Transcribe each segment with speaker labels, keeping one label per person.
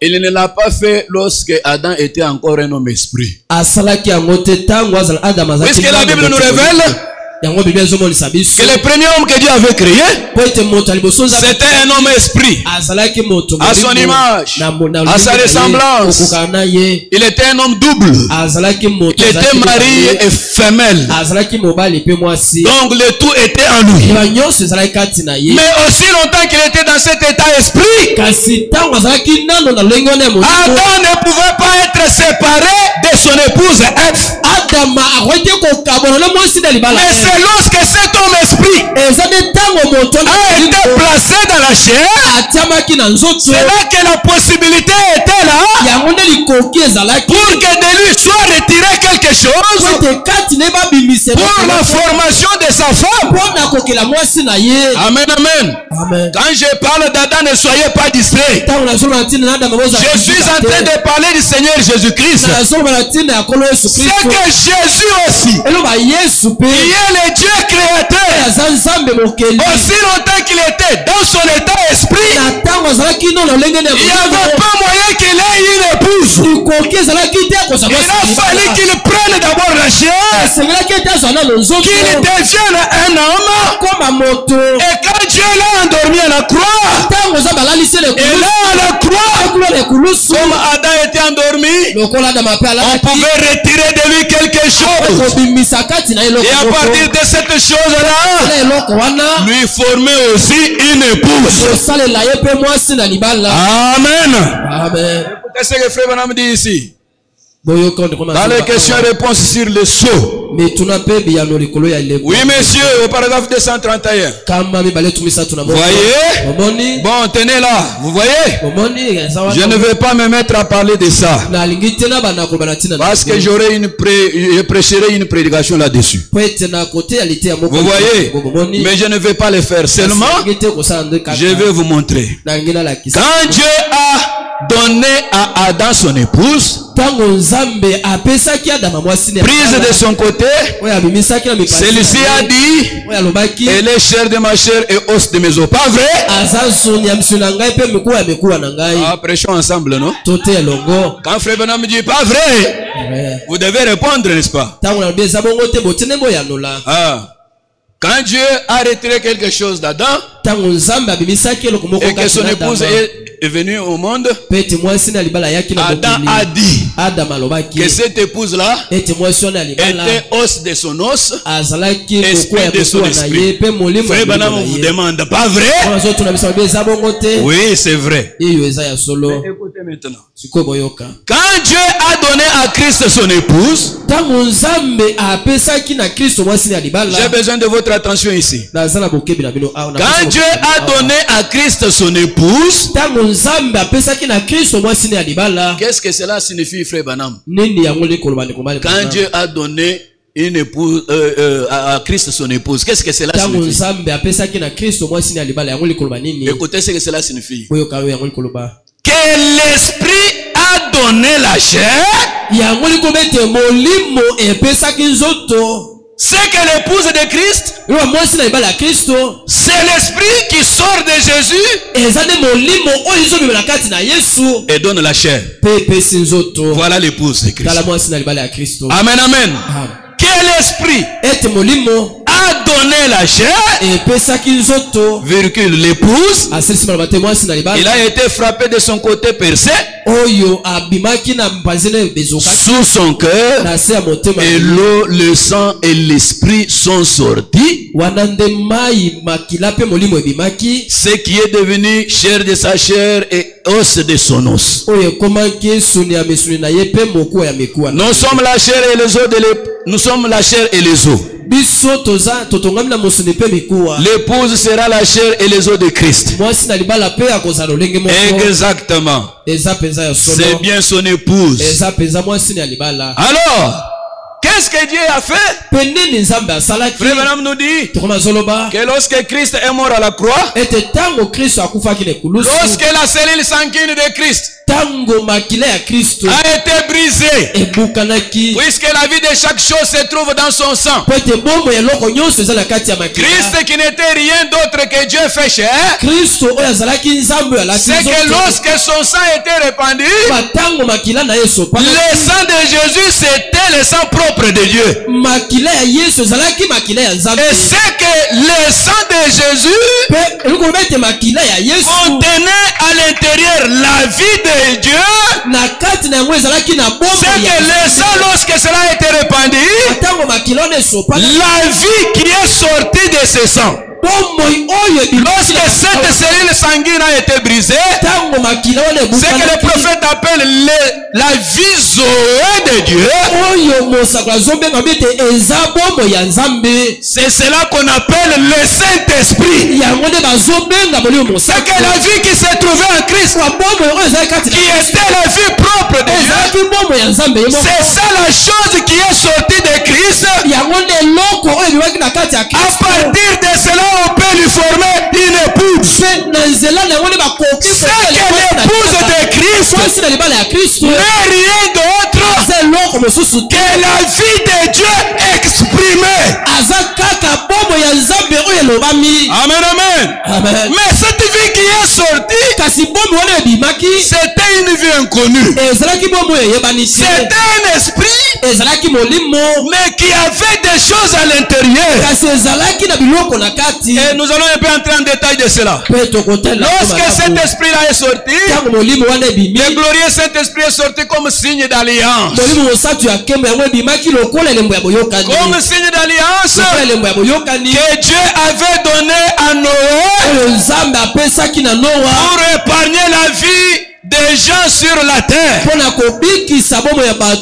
Speaker 1: Il ne l'a pas fait lorsque Adam était encore un homme esprit. Puisque la Bible nous révèle que le premier homme que Dieu avait créé, c'était un homme esprit, à son image, à sa ressemblance. Il était un homme double. Il était marié et femelle. Donc le tout était en lui. Mais aussi longtemps qu'il était dans cet état esprit, Adam ne pouvait pas être séparé de son épouse Ève. Mais c'est lorsque cet homme esprit a été placé dans la chair, c'est là que la possibilité était là pour que de lui soit retiré quelque chose pour la formation de sa femme. Amen, amen. Quand je parle d'Adam, ne soyez pas distraits. Je suis en train de parler du Seigneur Jésus-Christ. C'est que Jésus aussi, il est le Dieu créateur. Aussi longtemps qu'il était dans son état esprit, il n'y avait pas moyen qu'il ait une épouse. Il a fallu qu'il prenne d'abord la chair, qu'il devienne un homme. Et quand Dieu l'a endormi à la croix, et là à la croix, comme Adam était endormi, on pouvait retirer de lui quelque chose. Et à partir de cette chose-là, lui former aussi une épouse. Amen. Qu'est-ce que frère Branham dit ici? Dans les questions-réponses sur le sceau. Oui, monsieur, au paragraphe 231. Vous voyez? Bon, tenez là. Vous voyez? Je ne vais pas me mettre à parler de ça. Parce que je prêcherai une prédication là-dessus. Vous voyez? Mais je ne vais pas le faire. Seulement, je vais vous montrer. Quand Dieu a donné à Adam son épouse, prise de son côté, celui-ci a dit, elle est chair de ma chair et os de mes os. Pas vrai? Ah, prêchons ensemble, non? Quand frère Branham me dit pas vrai, vous devez répondre, n'est-ce pas? Ah. Quand Dieu a retiré quelque chose d'Adam et que son épouse est venue au monde, Adam a dit que cette épouse-là était os de son os, esprit de son esprit. Frère Branham vous demande, pas vrai? Oui, c'est vrai. Écoutez maintenant. Quand Dieu a donné à Christ son épouse, j'ai besoin de votre attention ici. Quand Dieu a donné à Christ son épouse, qu'est-ce que cela signifie, frère Branham? Quand Dieu a donné une épouse, à Christ son épouse, qu'est-ce que cela signifie? Écoutez ce que cela signifie. Que l'esprit a donné la chair, c'est que l'épouse de Christ, c'est l'esprit qui sort de Jésus et donne la chair. Voilà l'épouse de Christ. Amen, amen. Quel esprit a donné la chair, virgule l'épouse, il a été frappé de son côté percé sous son cœur, et l'eau, le sang et l'esprit sont sortis, ce qui est devenu chair de sa chair et os de son os. Nous sommes la chair et les os nous sommes la chair et les os. L'épouse sera la chair et les os de Christ. Exactement. C'est bien son épouse. Alors,
Speaker 2: qu'est-ce que Dieu a fait? Frère Branham nous dit que lorsque Christ est mort à la croix, lorsque la cellule sanguine de Christ a été brisée, puisque la vie de chaque chose se trouve dans son sang. Christ qui n'était rien d'autre que Dieu fait chair, c'est que lorsque son sang était répandu, le sang de Jésus c'était le sang propre de Dieu. Et c'est que le sang de Jésus contenait à l'intérieur la vie de Dieu. C'est que le sang, lorsque cela a été répandu, la vie qui est sortie de ce sang, lorsque cette cellule sanguine a été brisée, c'est que le prophète appelle la vie Zoé de Dieu. C'est cela qu'on appelle le Saint-Esprit. C'est que la vie qui s'est trouvée en Christ, qui était la vie propre de Dieu, c'est ça la chose qui est sortie de Christ. À partir de cela, on peut lui former une épouse. C'est que l'épouse de Christ n'est rien d'autre que la vie de Dieu exprimée. Amen, amen. Mais cette vie qui est sortie, c'était une vie inconnue. C'était un esprit, mais qui avait des choses à l'intérieur. Et nous allons un peu entrer en détail de cela. Lorsque cet esprit-là est sorti, le glorieux Saint-Esprit est sorti comme signe d'alliance. Comme signe d'alliance que Dieu avait donné à Noé pour épargner la vie des gens sur la terre.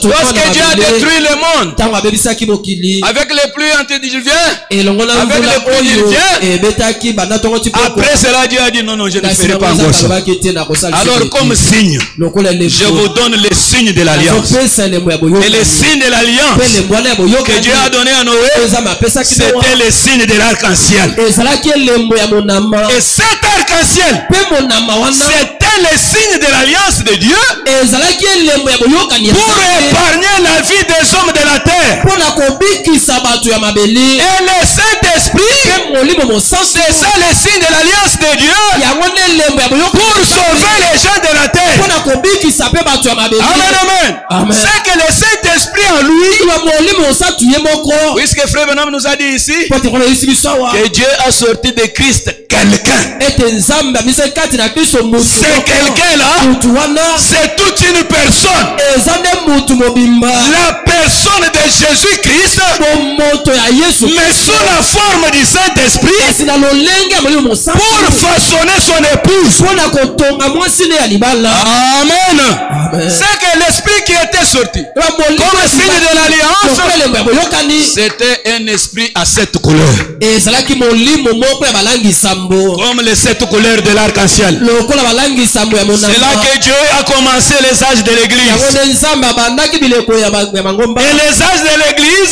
Speaker 2: Lorsque Dieu a détruit le monde avec les pluies antédiluviennes, avec les pluies diluviennes, après cela Dieu a dit non, non, je ne ferai pas encore ça. Alors comme signe, je vous donne les signes de l'alliance. Et les signes de l'alliance que Dieu a donné à Noé, c'était les signes de l'arc-en-ciel. Et cet arc-en-ciel, c'était les signes de l'alliance de Dieu pour épargner la vie des hommes de la terre. Et le Saint-Esprit, c'est ça le signe de l'alliance de Dieu pour sauver les gens de la terre. Amen, amen. C'est que le Saint-Esprit en lui, puisque Frère Branham nous a dit ici que Dieu a sorti de Christ quelqu'un. C'est quelqu'un là, c'est toute une personne. La personne de Jésus-Christ, mais sous la forme du Saint-Esprit, pour façonner son épouse. Amen. C'est que l'esprit qui était sorti comme signe de l'alliance, c'était un esprit à 7 couleurs, comme les 7 couleurs de l'arc-en-ciel. C'est là que Dieu a commencé les âges de l'église. Et les âges de l'église,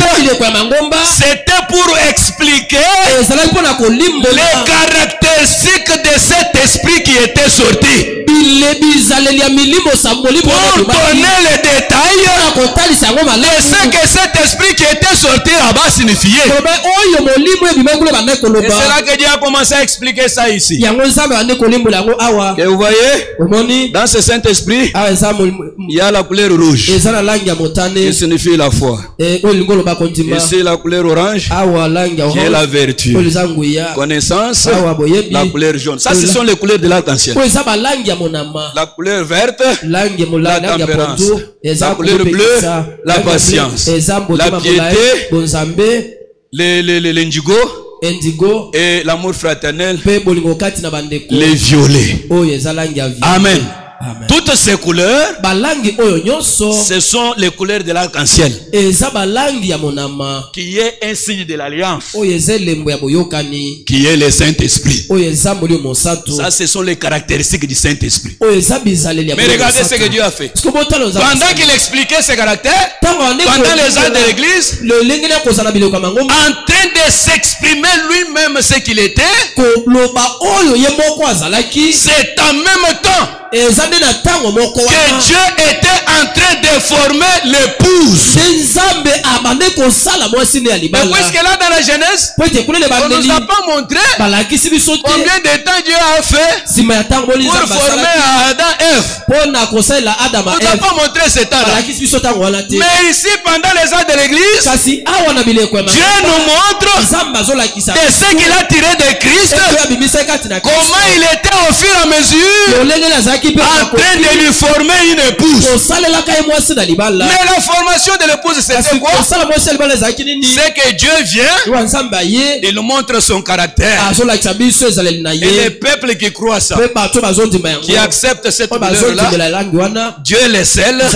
Speaker 2: c'était pour expliquer les caractéristiques de cet esprit qui était sorti, pour donner les détails de ce que cet esprit qui était sorti là-bas signifiait. Et c'est là que Dieu a commencé à expliquer ça ici. Que vous voyez, dans ce Saint-Esprit, il y a la couleur rouge qui signifie la foi. Ici la couleur orange qui est la vertu. Connaissance, la couleur jaune. Ça, ce sont les couleurs de l'arc-en-ciel. La couleur verte, la tempérance. La couleur bleue, la patience. La piété, l'indigo, et l'amour fraternel, les violets. Amen. Toutes ces couleurs, ce sont les couleurs de l'arc-en-ciel, qui est un signe de l'alliance, qui est le Saint-Esprit. Ça, ce sont les caractéristiques du Saint-Esprit. Mais regardez ce que Dieu a fait. Pendant qu'il expliquait ses caractères, pendant les ans de l'église, en train de s'exprimer lui-même ce qu'il était, c'est en même temps que Dieu était en train de former l'épouse. Mais puisque là dans la Genèse, on ne nous a pas montré combien de temps Dieu a fait pour former Adam et Ève. On ne nous a pas montré ce temps-là. Mais ici, pendant les ans de l'église, Dieu nous montre de ce qu'il a tiré de Christ, comment il était au fur et à mesure en train de lui former une épouse. Mais la formation de l'épouse, c'était quoi? C'est que Dieu vient, il nous montre son caractère. Et les peuples qui croient ça, qui acceptent cette couleur-là, Dieu les scelle et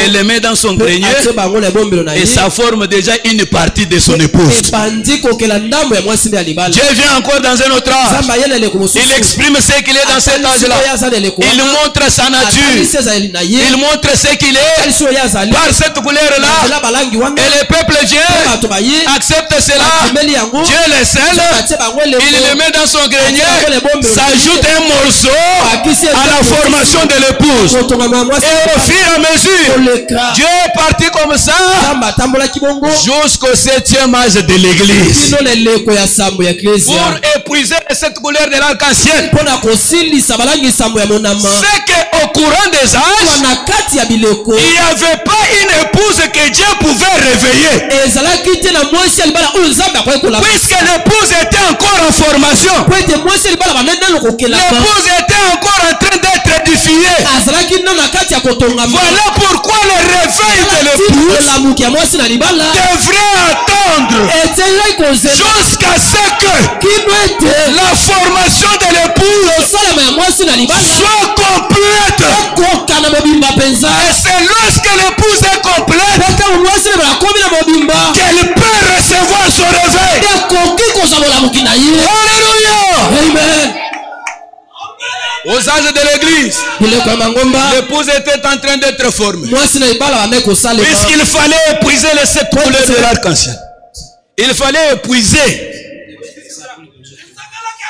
Speaker 2: les met dans son grenier, et ça forme déjà une partie de son épouse. Dieu vient encore dans un autre âge. Il exprime ce qu'il est dans cet âge-là. Il montre sa nature. Il montre ce qu'il est par cette couleur-là. Et le peuple vient, accepte cela. Dieu les scelle, il les met dans son grenier, s'ajoute un morceau à la formation de l'épouse. Et au fur et à mesure, Dieu est parti comme ça jusqu'au 7e âge de l'église, pour épuiser cette couleur de l'arc-en-ciel. C'est qu'au courant des âges, il n'y avait pas une épouse que Dieu pouvait réveiller, puisque l'épouse était encore en formation. L'épouse était encore en train d'être édifiée. Voilà pourquoi le réveil de l'épouse devrait attendre jusqu'à ce que la formation de l'épouse soit complète. Et c'est lorsque l'épouse est complète qu'elle peut recevoir son réveil. Alléluia.
Speaker 1: Amen.
Speaker 2: Aux âges de l'église, l'épouse était en train d'être formée, puisqu'il fallait épuiser les 7 couleurs de l'arc-en-ciel. Il fallait épuiser.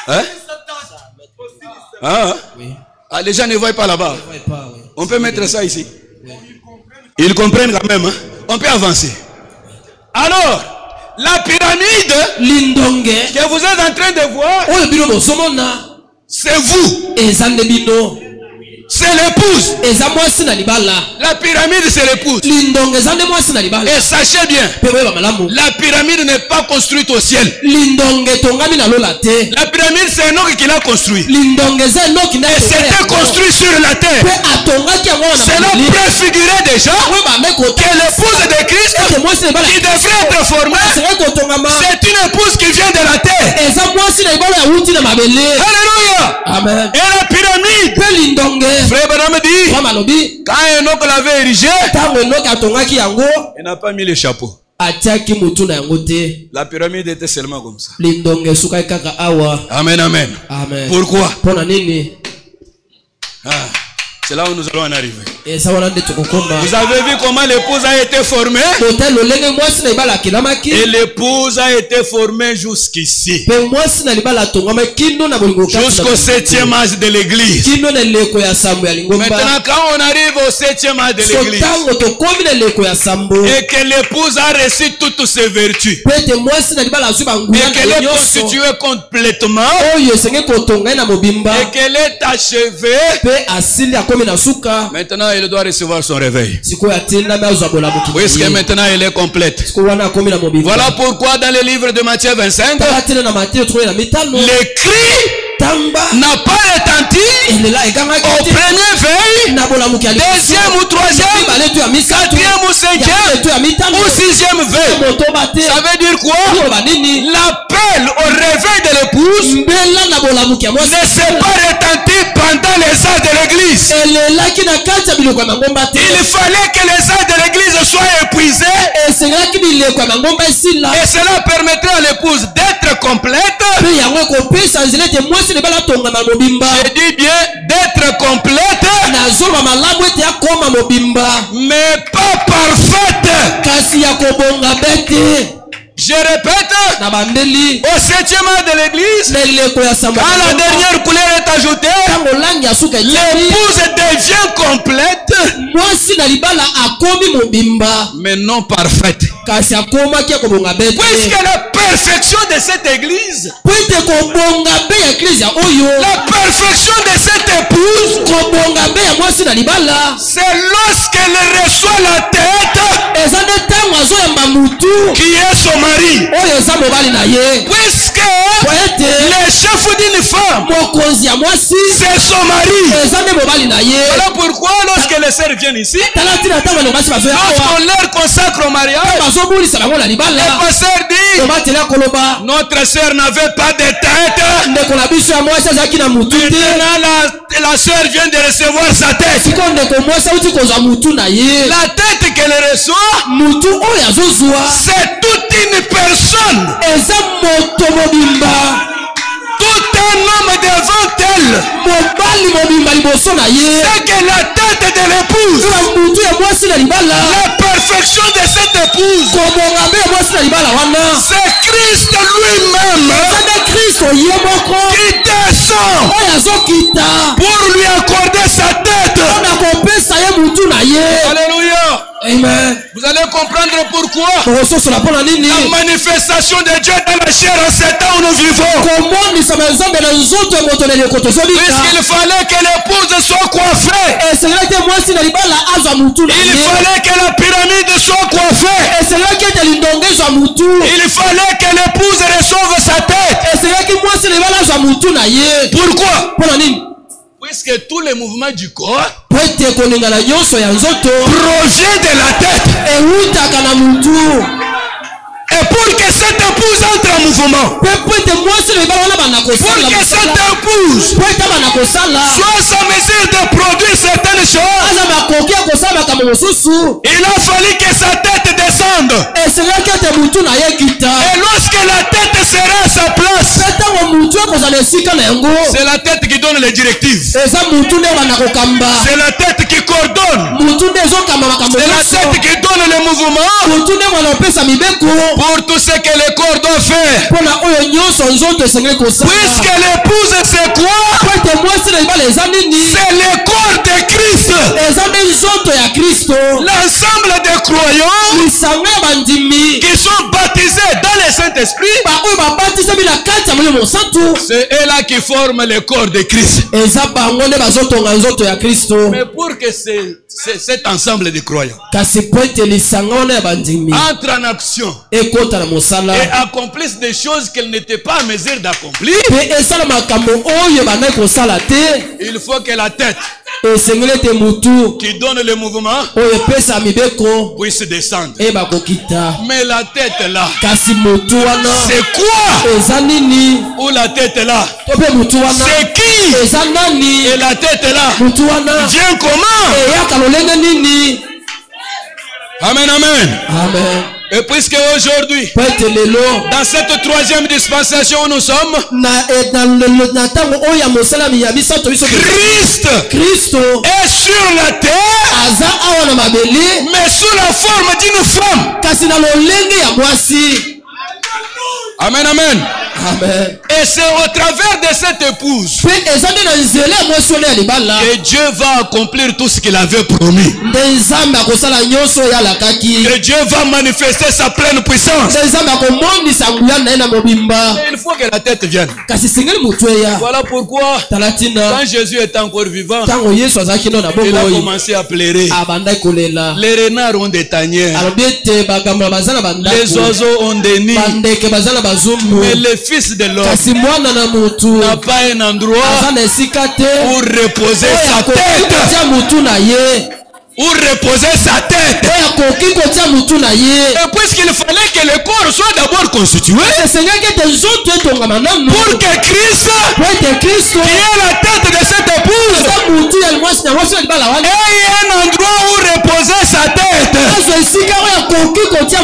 Speaker 2: Hein? Ah, les gens ne voient pas là-bas. On peut mettre ça ici. Ils comprennent quand même. Hein? On peut avancer. Alors, la pyramide que vous êtes en train de voir, c'est vous. C'est l'épouse. La pyramide, c'est l'épouse. Et sachez bien, la pyramide n'est pas construite au ciel. La pyramide, c'est Enoch qui l'a construit. Et c'était construit sur la terre. Cela préfigurait déjà que l'épouse de Christ, qui devrait être formée, c'est une épouse qui vient de la terre. Alléluia.
Speaker 1: Amen.
Speaker 2: Et la pyramide, Frère Branham dit, quand Enoch l'avait érigé, il n'a pas mis le chapeau. La pyramide était seulement comme ça. Amen, amen. Pourquoi? C'est là où nous allons en arriver. Vous avez vu comment l'épouse a été formée? Et l'épouse a été formée jusqu'ici, jusqu'au 7e âge de l'église. Maintenant, quand on arrive au 7e âge de l'église et que l'épouse a reçu toutes ses vertus et qu'elle est constituée complètement et qu'elle est achevée, maintenant elle doit recevoir son réveil, puisque maintenant elle est complète. Voilà pourquoi dans le livre de Matthieu 25, le cri n'a pas retenti au premier veille, deuxième ou troisième, quatrième ou cinquième ou sixième veille. Ça veut dire quoi? L'appel au réveil de l'épouse ne s'est pas retenti pendant les âges de l'église. Il fallait que les âmes de l'église soient épuisés. Et cela permettrait à l'épouse d'être complète. Je dis bien d'être complète, mais pas parfaite. Je répète, au 7e an de l'église, quand la dernière couleur est ajoutée, l'épouse devient complète, mais non parfaite. Puisque la perfection de cette église, la perfection de cette épouse, c'est lorsqu'elle reçoit la tête qui est son mari. Puisque le chef d'une femme, c'est son mari. Voilà pourquoi lorsque les sœurs viennent ici, lorsqu'on leur consacre au mariage, le pasteur dit, notre sœur n'avait pas de tête. Maintenant la sœur vient de recevoir sa tête. La tête qu'elle reçoit, c'est toute une personne. Tout un homme devant elle. C'est que la tête de l'épouse, la perfection de cette épouse, c'est Christ lui-même qui descend pour lui accorder sa tête. Alléluia.
Speaker 1: Amen.
Speaker 2: Vous allez comprendre pourquoi la manifestation de Dieu dans la chair en ces temps où nous vivons. Puisqu'il fallait que l'épouse soit coiffée. Il fallait que la pyramide soit coiffée. Il fallait que l'épouse reçoive sa tête. Pourquoi? Puisque tous les mouvements du corps proviennent de la tête. Et pour que cette épouse entre en mouvement, pour que cette épouse soit sa mesure de produire certaines choses, il a fallu que sa tête descende. Et lorsque la tête sera à sa place, c'est la tête qui donne les directives. C'est la tête qui coordonne. C'est la tête qui donne le mouvement pour tout ce que le corps doit faire. Puisque l'épouse c'est quoi? C'est le corps de Christ. L'ensemble des croyants qui sont baptisés dans le Saint-Esprit, c'est eux là qui forment le corps de Christ. Mais pour que cet ensemble de croyants entre en action et accomplissent des choses qu'elles n'étaient pas à mesure d'accomplir, il faut que la tête qui donne le mouvement puisse descendre. Mais la tête là, c'est quoi? Ou la tête là, c'est qui? Et la tête là vient comment? Amen, amen.
Speaker 1: Amen.
Speaker 2: Et puisque aujourd'hui, dans cette troisième dispensation où nous sommes, Christ est sur la terre, mais sous la forme d'une femme. Amen, amen.
Speaker 1: Amen.
Speaker 2: Et c'est au travers de cette épouse que Dieu va accomplir tout ce qu'il avait promis. Que Dieu va manifester sa pleine puissance. Il faut que la tête vienne. Voilà pourquoi quand Jésus était encore vivant, il a commencé à pleurer. Les renards ont des tanières, les oiseaux ont des nids, mais le Fils de l'homme n'a pas un endroit pour reposer sa tête. Pour reposer sa tête. Et puisqu'il fallait que le corps soit d'abord constitué, pour que Christ, qui est la tête de cette épouse,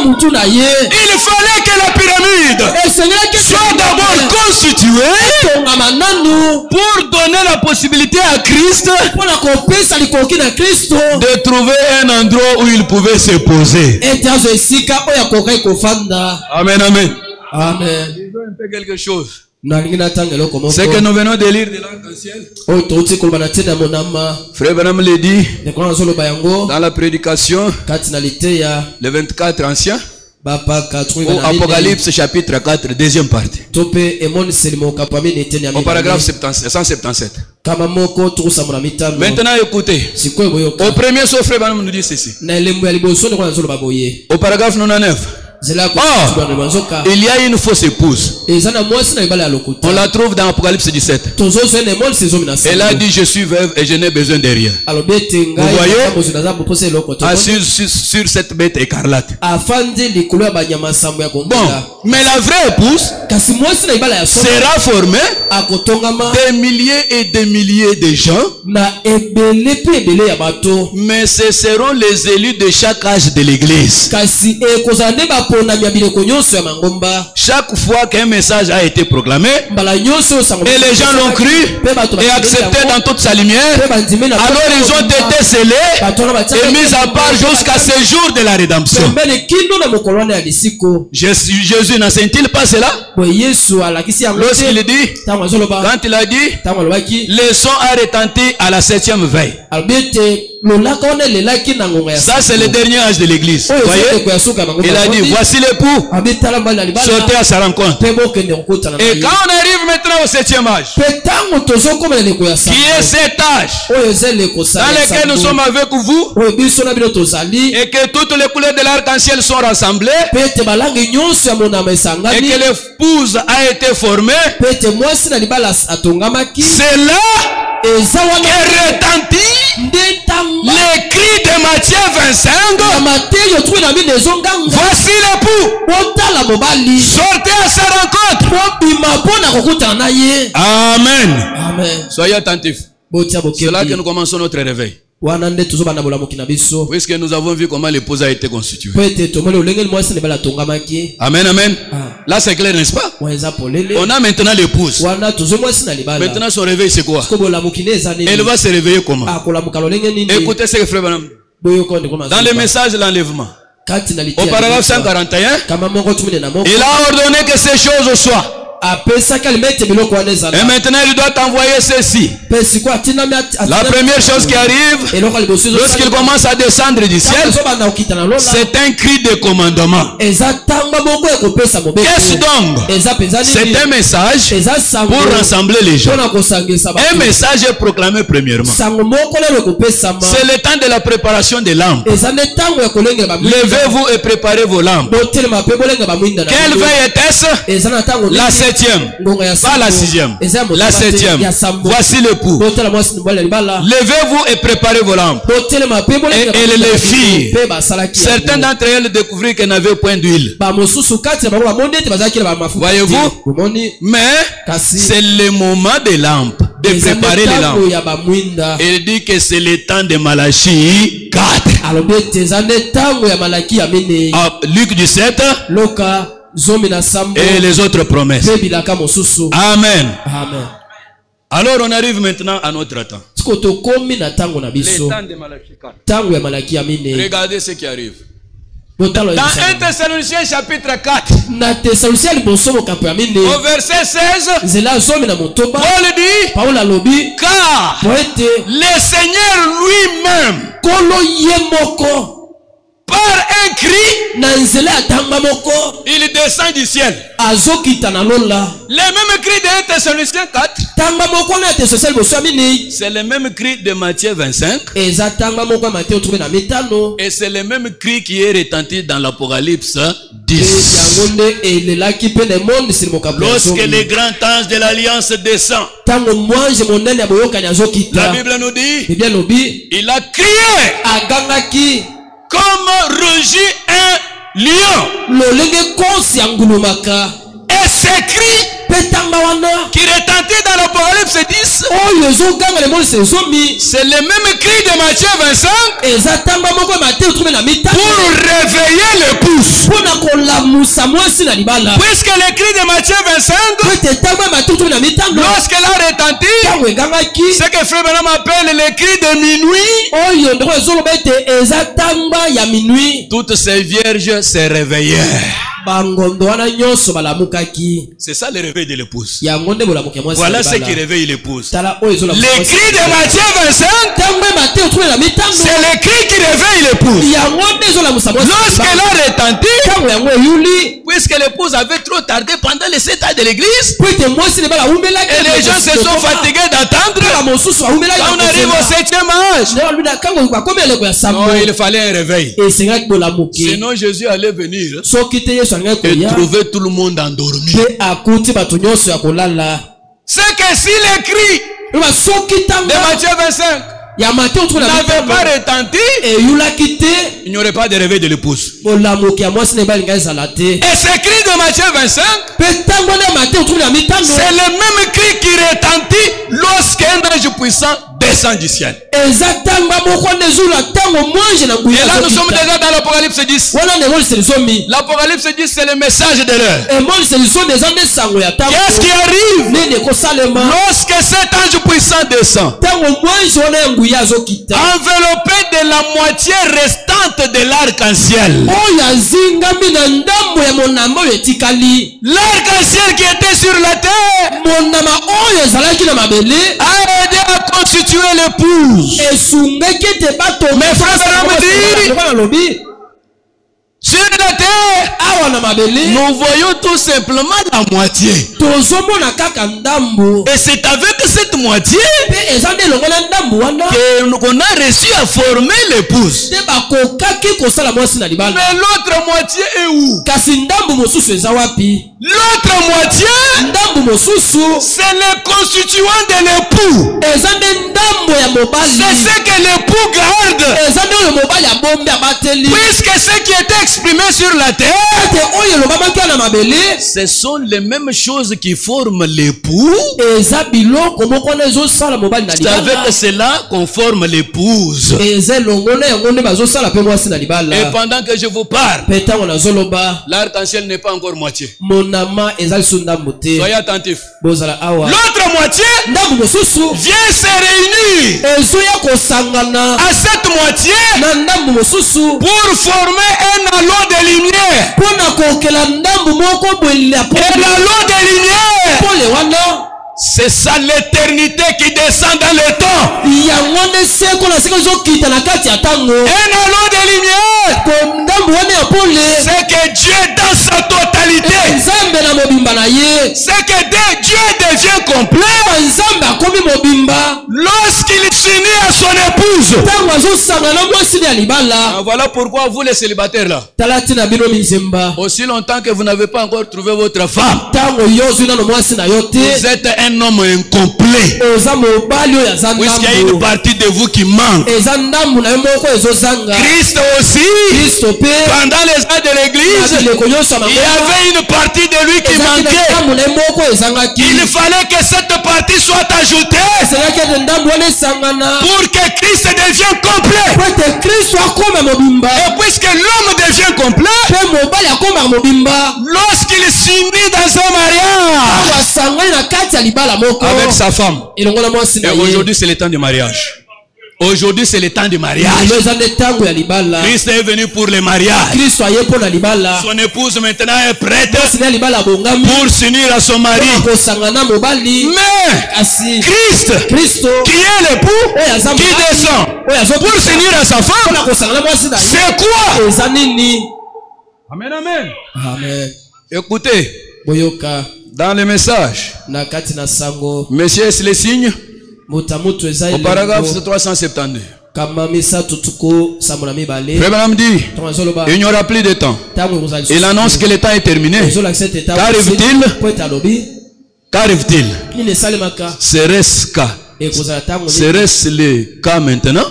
Speaker 2: Il fallait que la pyramide soit d'abord constituée pour donner la possibilité à Christ de trouver un endroit où il pouvait se poser. Amen, amen.
Speaker 1: Amen.
Speaker 2: Disons un peu quelque chose. C'est que nous venons de lire de l'arc-en-ciel. Frère Branham l'a dit dans la prédication, le 24 ancien, au Apocalypse chapitre 4, deuxième partie. Au paragraphe 177. Maintenant écoutez. Au premier saut, Frère Branham nous dit ceci. Au paragraphe 99. Or, il y a une fausse épouse. On la trouve dans Apocalypse 17. Elle a dit: je suis veuve et je n'ai besoin de rien. Vous voyez, assise sur cette bête écarlate. Bon, mais la vraie épouse sera formée des milliers et des milliers de gens, mais ce seront les élus de chaque âge de l'église. Chaque fois qu'un message a été proclamé et les gens l'ont cru et accepté dans toute sa lumière, alors ils ont été scellés et mis à part jusqu'à ce jour de la rédemption. Jésus n'enseigne-t-il pas cela? Lorsqu'il dit, quand il a dit, le son a retenti à la 7e veille. Ça c'est le dernier âge de l'église. Voyez? Il a dit: voici l'époux, sortez à sa rencontre. Et quand on arrive maintenant au 7e âge, qui est cet âge dans lequel nous sommes avec vous, et que toutes les couleurs de l'arc-en-ciel sont rassemblées, et que l'épouse a été formée, c'est là que retentit les cris de Matthieu 25. Voici l'époux, sortez à sa rencontre. Amen. Soyez attentifs. C'est là que nous commençons notre réveil. Puisque nous avons vu comment l'épouse a été constituée. Amen, amen. Là c'est clair, n'est-ce pas? On a maintenant l'épouse. Maintenant son réveil c'est quoi? Elle va se réveiller comment? Écoutez ce que Frère Branham dans le message de l'enlèvement, au paragraphe 141, il a ordonné que ces choses soient. Et maintenant il doit envoyer ceci. La première chose qui arrive lorsqu'il commence à descendre du ciel, c'est un cri de commandement. Qu'est-ce donc? C'est un message pour rassembler les gens. Un message est proclamé premièrement. C'est le temps de la préparation des lampes. Levez-vous et préparez vos lampes. Quelle veille était-ce? La 7e, pas la 6e, la 7e. Voici l'époux. Levez-vous et préparez vos lampes. Et les filles, certains d'entre elles découvrirent qu'elles n'avaient point d'huile. Voyez-vous? Mais c'est le moment des lampes, de préparer les lampes. Il dit que c'est le temps de Malachie 4. Luc 17 et les autres promesses. Amen. Alors on arrive maintenant à notre temps. Le temps de Malachie 4. Regardez ce qui arrive. Dans 1 Thessaloniciens chapitre 4, au verset 16, Paul dit: car le Seigneur lui-même, par un cri, il descend du ciel. Le même cri de 1 Thessaloniciens 4, c'est le même cri de Matthieu 25, et c'est le même cri qui est retenti dans l'Apocalypse 10. Lorsque le grand ange de l'Alliance descend, la Bible nous dit, il a crié comme rugit un lion. Et ce cri qui retentit dans l'Apocalypse 10. C'est le même cri de Matthieu 25 pour réveiller l'épouse. Puisque le cri de Matthieu 25, lorsqu'elle a retenti, ce que Frère Branham appelle le cri de minuit, toutes ces vierges se réveillèrent. C'est ça le réveil de l'épouse. Voilà ce qui réveille l'épouse. Le cri de Matthieu 25, c'est le cri qui réveille l'épouse. Lorsqu'elle a retenti, puisque l'épouse avait trop tardé pendant les 7 ans de l'église, et les gens se sont fatigués d'attendre, quand on arrive au 7e âge, non, il fallait un réveil. Sinon Jésus allait venir et trouver tout le monde endormi. C'est que si les cris de Matthieu 25 n'avait pas retenti, il n'y aurait pas de réveil de l'épouse. Et ce cri de Matthieu 25, c'est le même cri qui retentit lorsqu'un ange puissant descend du ciel. Et là nous sommes déjà dans l'Apocalypse 10. L'Apocalypse 10 c'est le message de l'heure. Qu'est-ce qui arrive lorsque cet ange puissant descend, enveloppé de la moitié restante de l'arc-en-ciel? L'arc-en-ciel qui était sur la terre a aidé à constituer l'épouse. Mais frère Branham dit, sur la terre, nous voyons tout simplement la moitié. Et c'est avec cette moitié qu'on a réussi à former l'épouse. Mais l'autre moitié est où? L'autre moitié, c'est le constituant de l'époux. C'est ce que l'époux garde. Puisque ce qui était exprimé sur la terre, ce sont les mêmes choses qui forment l'époux. C'est avec cela qu'on forme l'épouse. Et pendant que je vous parle, l'arc-en-ciel n'est pas encore moitié. Soyez attentifs. L'autre moitié vient se réunir à cette moitié pour former un halo de lumière. Et l'halo de lumière, c'est ça l'éternité qui descend dans le temps. Un halo de lumière, c'est que Dieu dans sa totalité, c'est que Dieu devient complet lorsqu'il s'unit à son épouse. Voilà pourquoi vous les célibataires là, aussi longtemps que vous n'avez pas encore trouvé votre femme, vous êtes un homme incomplet, puisqu'il y a une partie de vous qui manque. Christ aussi, pendant les ans de l'église, il y avait une partie de lui qui manquait. Il fallait que cette partie soit ajoutée pour que Christ devienne complet. Et puisque l'homme devient complet, lorsqu'il s'unit dans un mariage avec sa femme, et aujourd'hui c'est le temps du mariage. Aujourd'hui c'est le temps du mariage. Christ est venu pour le mariage. Son épouse maintenant est prête pour s'unir à son mari. Mais Christ, qui est l'époux, qui descend pour s'unir à sa femme, c'est quoi? Amen, amen. Amen. Écoutez, dans le message, Monsieur, est-ce les signes? Au paragraphe 372. Frère Branham dit, il n'y aura plus de temps. Il annonce que le temps est terminé. Qu'arrive-t-il? Serait-ce le cas maintenant?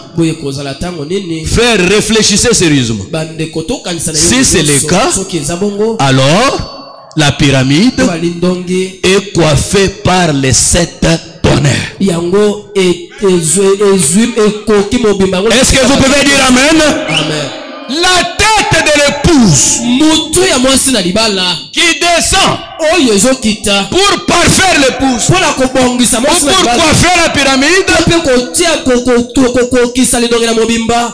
Speaker 2: Frère, réfléchissez sérieusement. Si c'est le cas, alors La pyramide est coiffée par les 7 tonnerres. Est-ce que vous pouvez dire Amen?
Speaker 1: Amen.
Speaker 2: La tête de l'épouse qui descend pour parfaire l'épouse, pour coiffer la pyramide,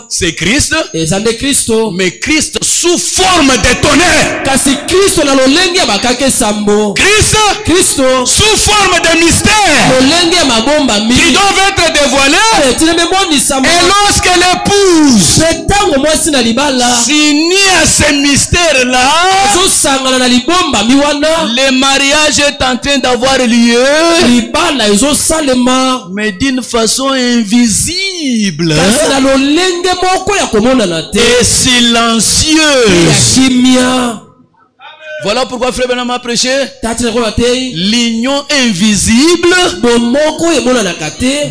Speaker 2: c'est Christ, mais Christ sous forme de tonnerre. Christ sous forme de mystère qui doit être dévoilé. Et lorsque l'épouse s'unit à ce mystère-là, le mariage est en train d'avoir lieu, mais d'une façon invisible et silencieuse. Voilà pourquoi Frère Branham a prêché l'union invisible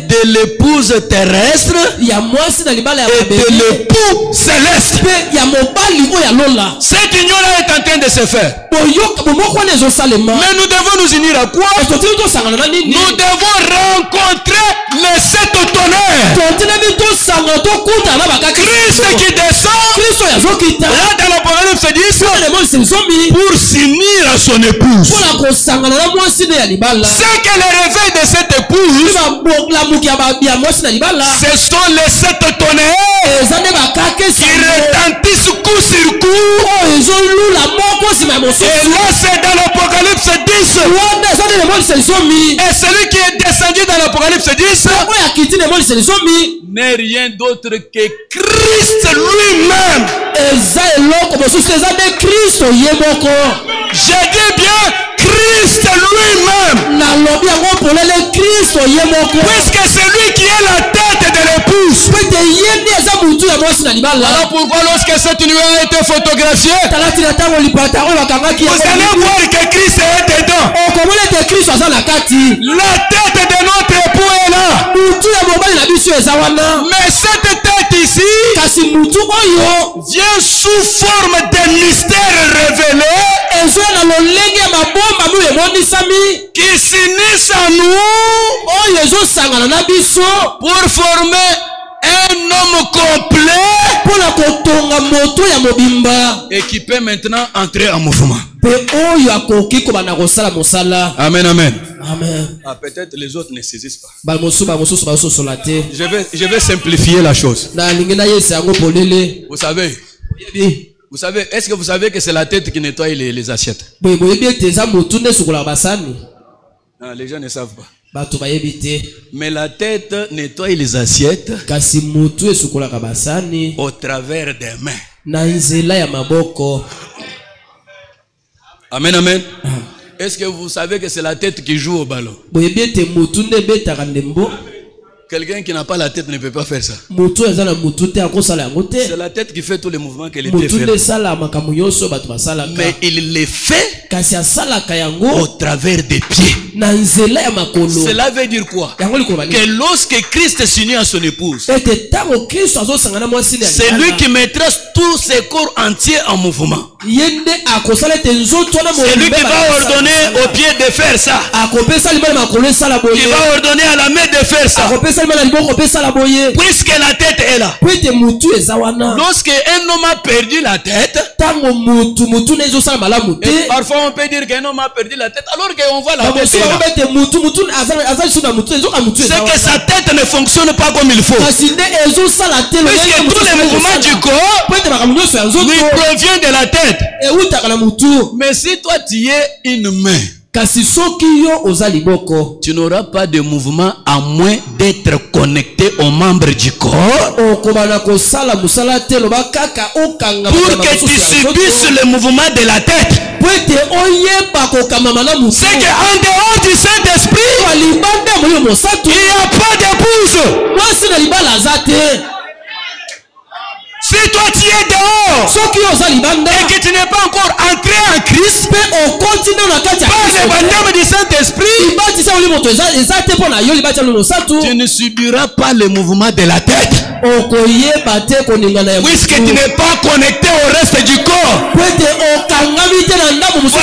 Speaker 2: de l'épouse terrestre et de l'époux céleste. Cette union-là est en train de se faire. Mais nous devons nous unir à quoi? Nous devons rencontrer les 7 tonnerres. Christ qui descend. Là dans l'Apocalypse 10, pour s'unir à son épouse. C'est que le réveil de cette épouse, ce sont les 7 tonnerres qui retentissent coup sur coup. Et là c'est dans l'Apocalypse 10. Et celui qui est descendu dans l'Apocalypse 10 n'est rien d'autre que Christ lui-même. J'ai dit bien Christ lui-même. Puisque c'est lui qui est la tête de l'épouse. Alors pourquoi lorsque cette union a été photographiée, vous allez voir que Christ est dedans. La tête de notre époux est là. Mais cette tête ici vient sous forme de mystère révélé qui s'unissent à nous pour former un homme complet et qui peut maintenant entrer en mouvement. Amen, amen. Ah, peut-être les autres ne saisissent pas. Je vais simplifier la chose. Vous savez, est-ce que vous savez que c'est la tête qui nettoie les assiettes? Non, les gens ne savent pas. Mais la tête nettoie les assiettes au travers des mains. Amen, amen. Est-ce que vous savez que c'est la tête qui joue au ballon? Quelqu'un qui n'a pas la tête ne peut pas faire ça. C'est la tête qui fait tous les mouvements que les pieds font. Mais il les fait au travers des pieds. Cela veut dire quoi? Que lorsque Christ s'unit à son épouse, c'est lui qui mettra tous ses corps entiers en mouvement. C'est lui qui va ordonner aux pieds de faire ça. Il va ordonner à la main de faire ça. Puisque la tête est là. Lorsque un homme a perdu la tête, et parfois on peut dire qu'un homme a perdu la tête alors qu'on voit la tête. C'est que sa tête ne fonctionne pas comme il faut. Puisque tous les mouvements du corps lui proviennent de la tête. Mais si toi tu es une main, tu n'auras pas de mouvement à moins d'être connecté aux membres du corps pour que tu subisses le mouvement de la tête. C'est qu'en dehors du Saint-Esprit, il n'y a pas d'épouse. Si Si toi tu es dehors et que tu n'es pas encore entré en Christ par le baptême du Saint-Esprit, tu ne subiras pas le mouvement de la tête. Puisque tu n'es pas connecté au reste du corps. Voilà pourquoi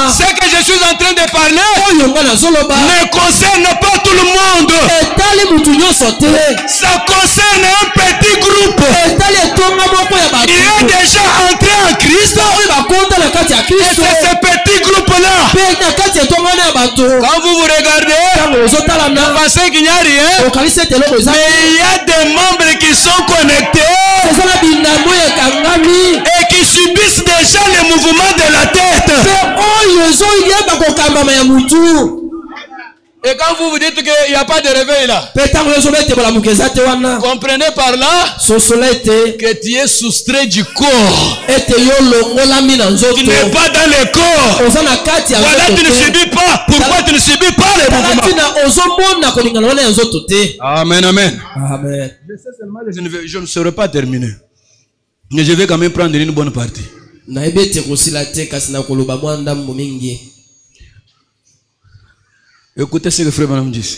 Speaker 2: ce que je suis en train de parler ne concerne pas tout le monde. Ça concerne un petit groupe. Il est déjà entré en Christ. Et c'est ce petit groupe-là. Quand vous regardez, vous pensez qu'il n'y a rien. Mais il y a des membres qui sont connectés et qui subissent déjà le mouvement de la tête. Et quand vous vous dites qu'il n'y a pas de réveil là, comprenez par là que tu es soustrait du corps. Tu n'es pas dans le corps. Voilà, tu ne subis pas. Pourquoi tu ne subis pas le mouvement? Amen, amen.
Speaker 1: Amen.
Speaker 2: Je ne saurais pas terminer. Mais je vais quand même prendre une bonne partie. Écoutez ce que frère Branham dit.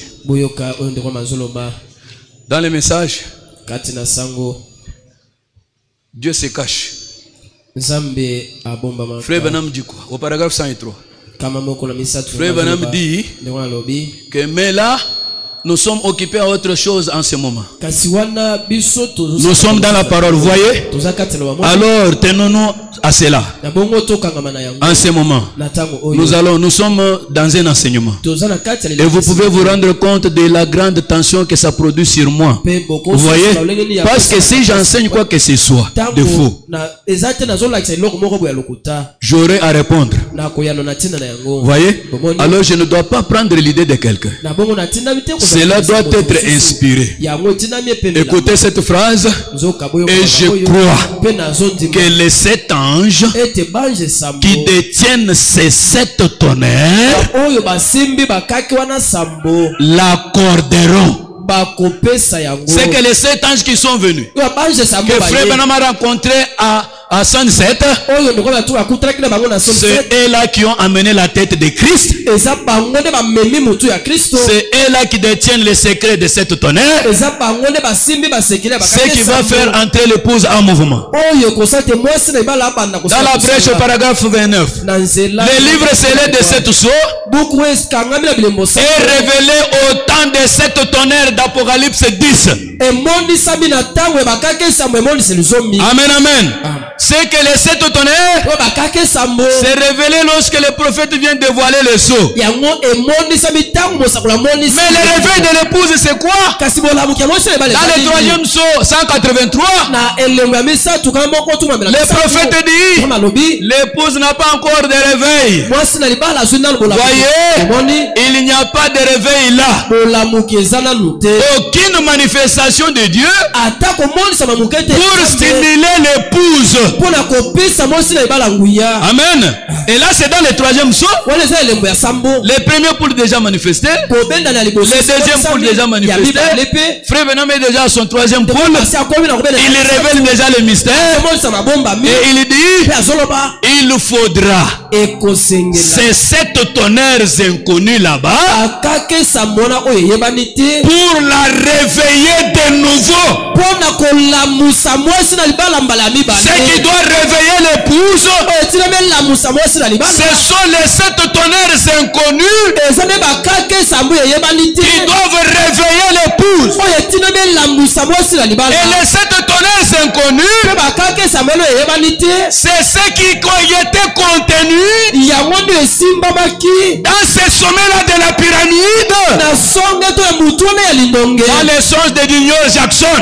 Speaker 2: Dans le message, Dieu se cache. Frère Branham dit quoi? Au paragraphe 103. Frère Branham dit que mais là, nous sommes occupés à autre chose en ce moment. Nous sommes dans la parole, vous voyez? Alors, tenons-nous à cela. En ce moment, nous sommes dans un enseignement. Et vous pouvez vous rendre compte de la grande tension que ça produit sur moi. Vous voyez? Parce que si j'enseigne quoi que ce soit de faux, j'aurai à répondre. Vous voyez? Alors je ne dois pas prendre l'idée de quelqu'un. Cela doit être inspiré. Écoutez cette phrase. Et je crois que les 7 anges qui détiennent ces 7 tonnerres l'accorderont. C'est que les 7 anges qui sont venus, que Frère Branham a rencontré à Sunset, c'est eux là qui ont amené la tête de Christ. C'est eux là qui détiennent les secrets de cette tonnerre. Ce qui va faire entrer l'épouse en mouvement. Dans la brèche au paragraphe 29, le livre scellé de cette sceaux est révélé au temps de cette tonnerre d'Apocalypse 10. Amen, amen. C'est que les 7 tonnerres s'est révélé lorsque le prophète vient dévoiler le sceau. Mais le réveil de l'épouse, c'est quoi? Dans le 3e sceau, 183, le prophète dit l'épouse n'a pas encore de réveil. Voyez, il n'y a pas de réveil là. Aucune manifestation de Dieu pour stimuler l'épouse. Amen. Et là c'est dans le 3e sceau. Le premier poule déjà manifesté. Le deuxième poule déjà manifesté. Frère Branham est déjà à son 3e poule. Il révèle déjà le mystère. Et il dit il faudra ces 7 tonnerres inconnus là-bas pour la réveiller de nouveau. Ce qui doit réveiller l'épouse, ce sont les 7 tonnerres inconnus qui doivent réveiller l'épouse. Et les 7 tonnerres inconnus, c'est ceux qui étaient contenus dans ces sommets-là de la pyramide, dans les songes de Junior Jackson.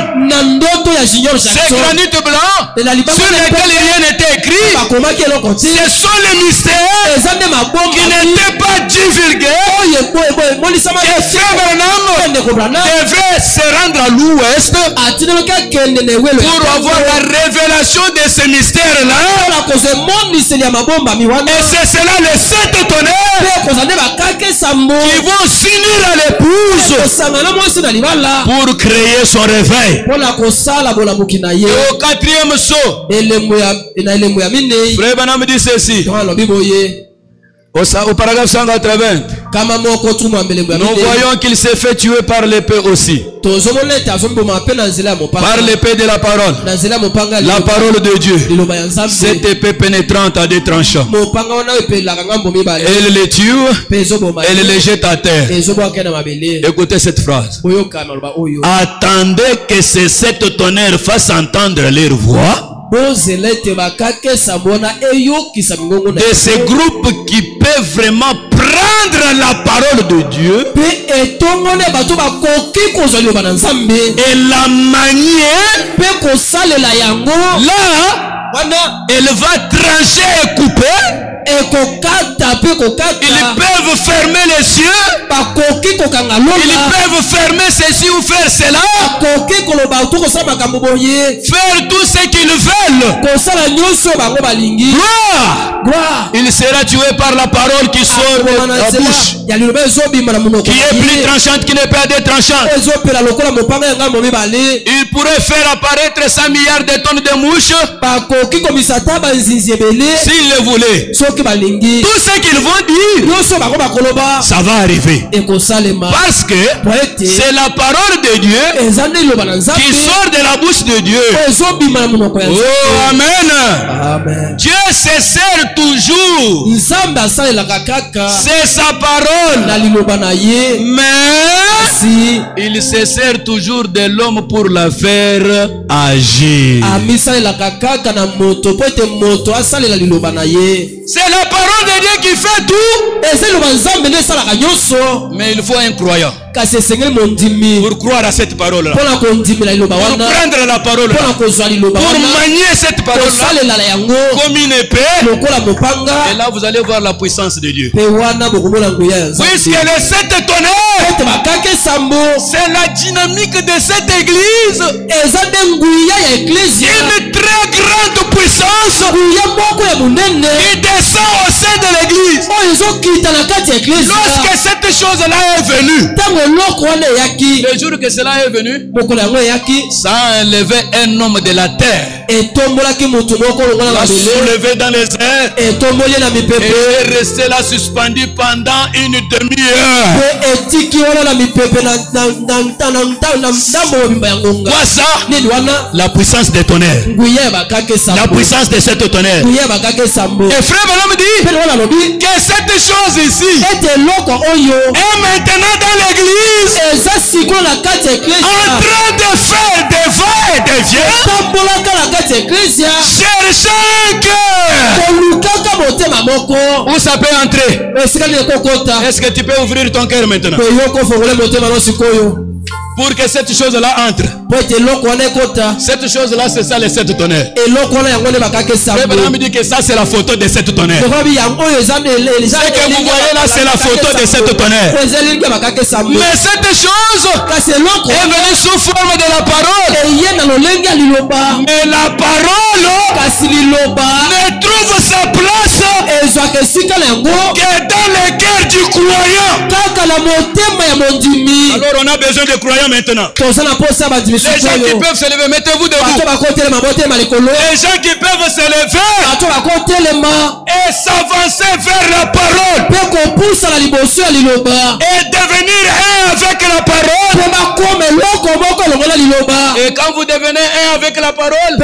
Speaker 2: Ces granites blancs sur lesquels rien n'était écrit, ce sont les mystères qui n'étaient pas divulgués. Et Frère Branham devait se rendre à l'ouest pour avoir la révélation de ces mystères-là. Et c'est cela les 7 tonnerres qui vont s'unir à l'épouse pour créer son réveil. Et au quatrième saut, Frère Branham dit ceci. Au paragraphe 180, nous voyons qu'il s'est fait tuer par l'épée aussi. Par l'épée de la parole. La parole de Dieu. Cette épée pénétrante à des tranchants. Elle les tue. Elle les jette à terre. Écoutez cette phrase. Attendez que ces 7 tonnerres fassent entendre leur voix. De ces groupes qui peuvent vraiment prendre la parole de Dieu et la manier, là elle va trancher et couper. Ils peuvent fermer les yeux. Ils peuvent fermer ceci ou faire cela. Faire tout ce qu'ils veulent. Gloire. Il sera tué par la parole qui sort de la bouche, qui est plus tranchante, qui n'est pas détranchante. Il pourrait faire apparaître 100 milliards de tonnes de mouches s'il le voulait. Tout ce qu'ils vont dire, ça va arriver. Parce que c'est la parole de Dieu qui sort de la bouche de Dieu. Oh, amen. Dieu se sert toujours. C'est sa parole. Mais il se sert toujours de l'homme pour la faire agir. C'est la parole de Dieu qui fait tout. Mais il faut un croyant pour croire à cette parole-là, pour prendre la parole, pour manier cette parole-là comme une épée. Et là vous allez voir la puissance de Dieu. Puisque les 7 tonnerres, c'est la dynamique de cette église. Une très grande puissance qui descend au sein de l'église. Lorsque cette chose-là est venue, le jour que cela est venu, ça a enlevé un homme de la terre, l'a soulevé dans les airs et est resté là suspendu pendant une demi-heure. Quoi ça? La puissance des tonnerres. La puissance de cette tonnerre. Et frère Branham dit que cette chose ici est maintenant dans l'église, en train de faire des va-et des viens, cherchant un cœur où ça peut entrer. Est-ce que tu peux ouvrir ton cœur maintenant pour que cette chose-là entre? Cette chose-là, c'est ça les 7 tonnerres. Le Branham dit que ça c'est la photo de 7 tonnerres. Ce que vous voyez là, c'est la photo de 7 tonnerres. Mais cette chose est venue sous forme de la parole. Mais la parole ne trouve sa place que dans le cœur du croyant. Alors on a besoin de croyants maintenant. Les gens qui peuvent se lever, mettez-vous debout. Les gens qui peuvent se lever et s'avancer vers la parole et devenir un avec la parole. Et quand vous devenez un avec la parole,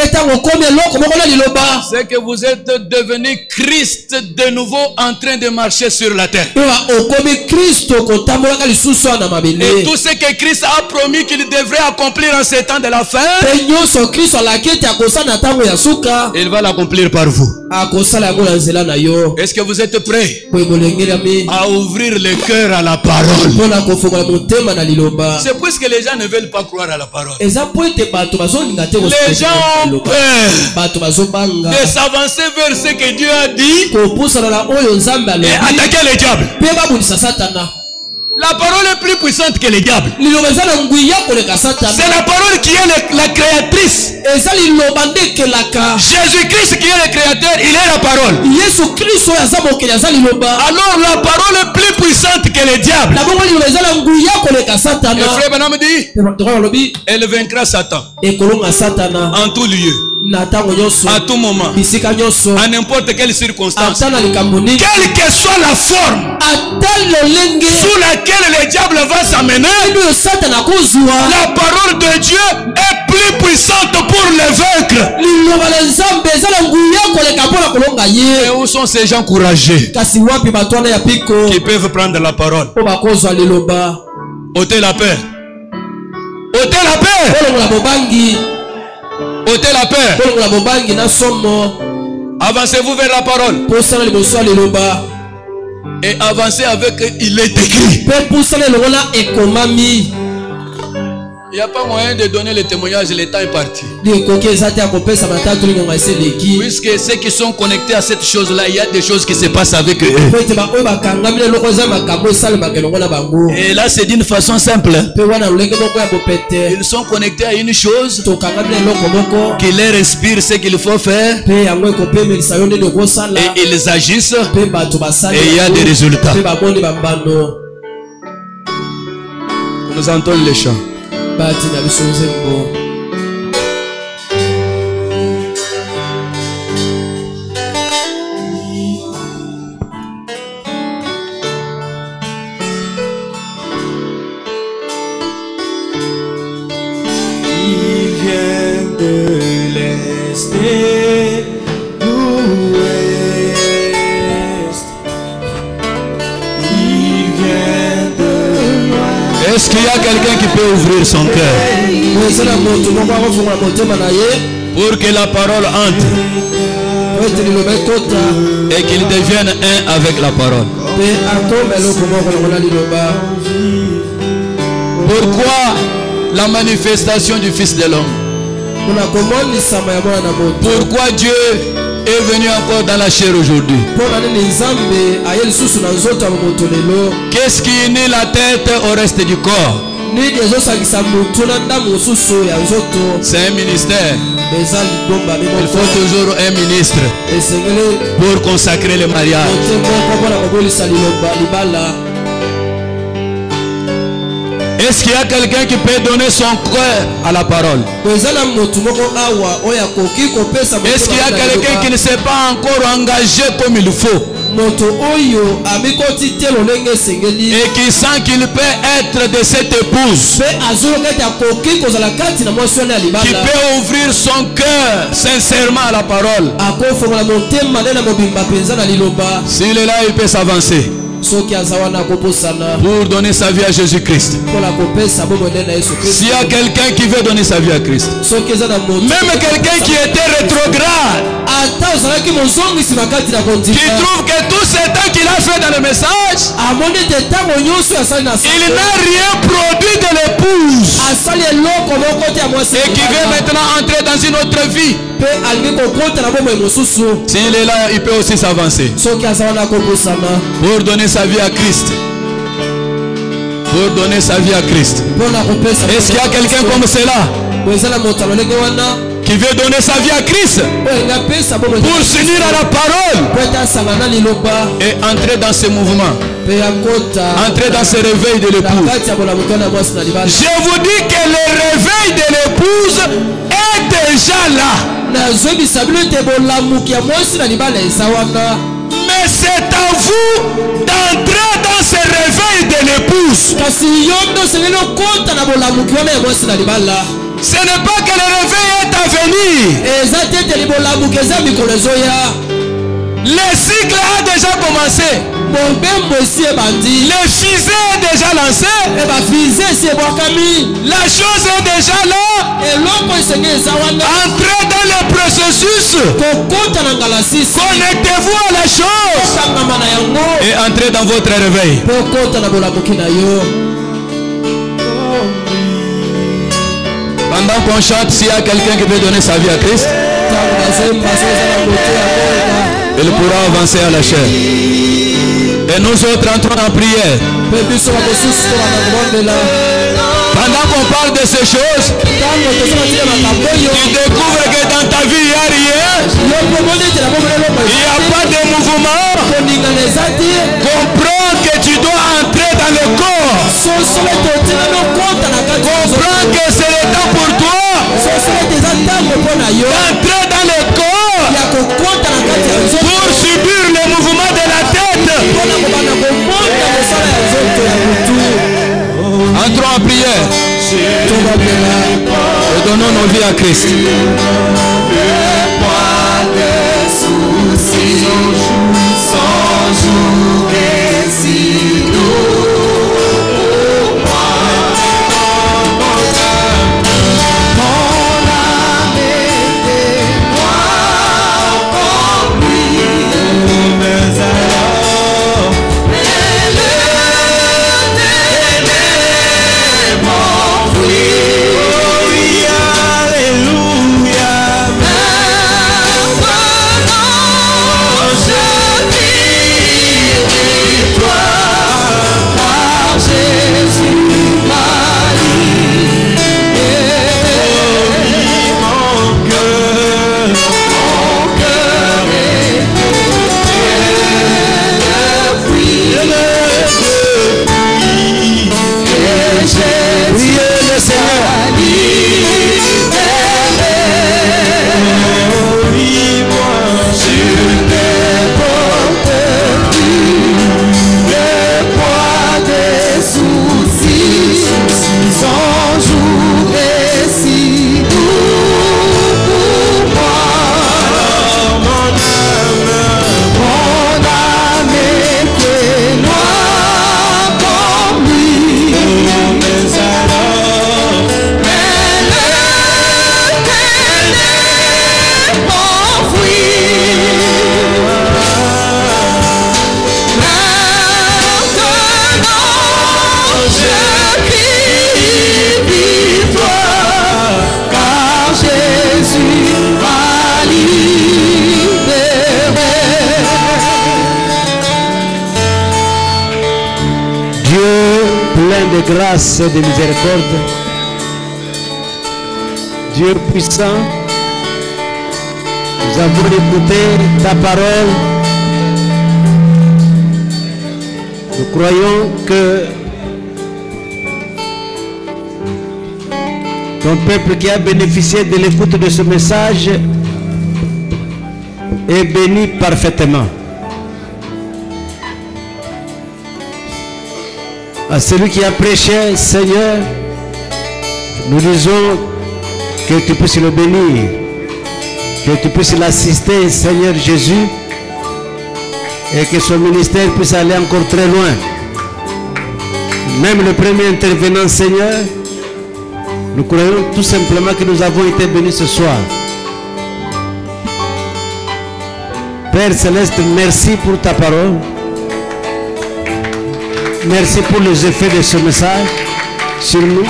Speaker 2: c'est que vous êtes devenu Christ de nouveau en train de marcher sur la terre. Et tout ce que Christ a promis qu'il devrait accomplir en ces temps de la fin, il va l'accomplir par vous. Est-ce que vous êtes prêts à ouvrir le cœur à la parole? C'est parce que les gens ne veulent pas croire à la parole. Les gens ont peur de s'avancer vers ce que Dieu a dit et attaquer le diable. La parole est plus puissante que le diable. C'est la parole qui est la créatrice. Jésus-Christ qui est le créateur, il est la parole. Alors la parole est plus puissante que le diable. Et frère Branham dit, elle vaincra Satan en tout lieu, à tout moment, à n'importe quelle circonstance, quelle que soit la forme sous laquelle le diable va s'amener. La parole de Dieu est plus puissante pour le vaincre. Et où sont ces gens courageux qui peuvent prendre la parole? Ôtez la peur. Ôtez la peur. Ôtez la peur. Avancez-vous vers la parole. Et avancez avec il est écrit. Il n'y a pas moyen de donner le témoignage, le temps est parti. Puisque ceux qui sont connectés à cette chose-là, il y a des choses qui se passent avec eux. Et là, c'est d'une façon simple. Ils sont connectés à une chose qui leur inspire ce qu'il faut faire. Et ils agissent. Et il y a des résultats. Nous entendons les chants. Est-ce qu'il y a quelqu'un qui peut ouvrir son cœur pour que la parole entre et qu'il devienne un avec la parole? Pourquoi la manifestation du Fils de l'homme? Pourquoi Dieu est venu encore dans la chair aujourd'hui? Qu'est-ce qui unit la tête au reste du corps? C'est un ministère. Il faut toujours un ministre pour consacrer le mariage. Est-ce qu'il y a quelqu'un qui peut donner son cœur à la parole? Est-ce qu'il y a quelqu'un qui ne s'est pas encore engagé comme il faut? Et qui sent qu'il peut être de cette épouse, qui peut ouvrir son cœur sincèrement à la parole. S'il est là, il peut s'avancer pour donner sa vie à Jésus-Christ. S'il y a quelqu'un qui veut donner sa vie à Christ, même quelqu'un qui était rétrograde, qui trouve que tout ce temps qu'il a fait dans le message, il n'a rien produit de l'épouse, et qui veut maintenant entrer dans une autre vie, s'il est là, il peut aussi s'avancer pour donner sa vie à Christ. Pour donner sa vie à Christ. Est-ce qu'il y a quelqu'un comme cela qui veut donner sa vie à Christ pour s'unir à la parole et entrer dans ce mouvement, entrer dans ce réveil de l'épouse? Je vous dis que le réveil de l'épouse est déjà là. Mais c'est à vous d'entrer dans ce réveil de l'épouse. Ce n'est pas que le réveil est à venir. Le cycle a déjà commencé. Le fusée est déjà lancé. La chose est déjà là. Entrez dans le processus. Connectez-vous à la chose et entrez dans votre réveil. Pendant qu'on chante, s'il y a quelqu'un qui veut donner sa vie à Christ, il pourra avancer à la chair. Et nous autres entrons en prière. Pendant qu'on parle de ces choses, tu découvres que dans ta vie, il n'y a rien. Il n'y a pas de mouvement. Comprends que tu dois entrer dans le corps. Comprends que c'est le temps pour toi d'entrer dans le corps pour subir le mouvement de la tête. Entrons en prière et donnons nos vies à Christ.
Speaker 3: De grâce et de miséricorde, Dieu puissant, nous avons écouté ta parole. Nous croyons que ton peuple qui a bénéficié de l'écoute de ce message est béni parfaitement. À celui qui a prêché, Seigneur, nous disons que tu puisses le bénir, que tu puisses l'assister, Seigneur Jésus, et que son ministère puisse aller encore très loin. Même le premier intervenant, Seigneur, nous croyons tout simplement que nous avons été bénis ce soir. Père Céleste, merci pour ta parole. Merci pour les effets de ce message sur nous.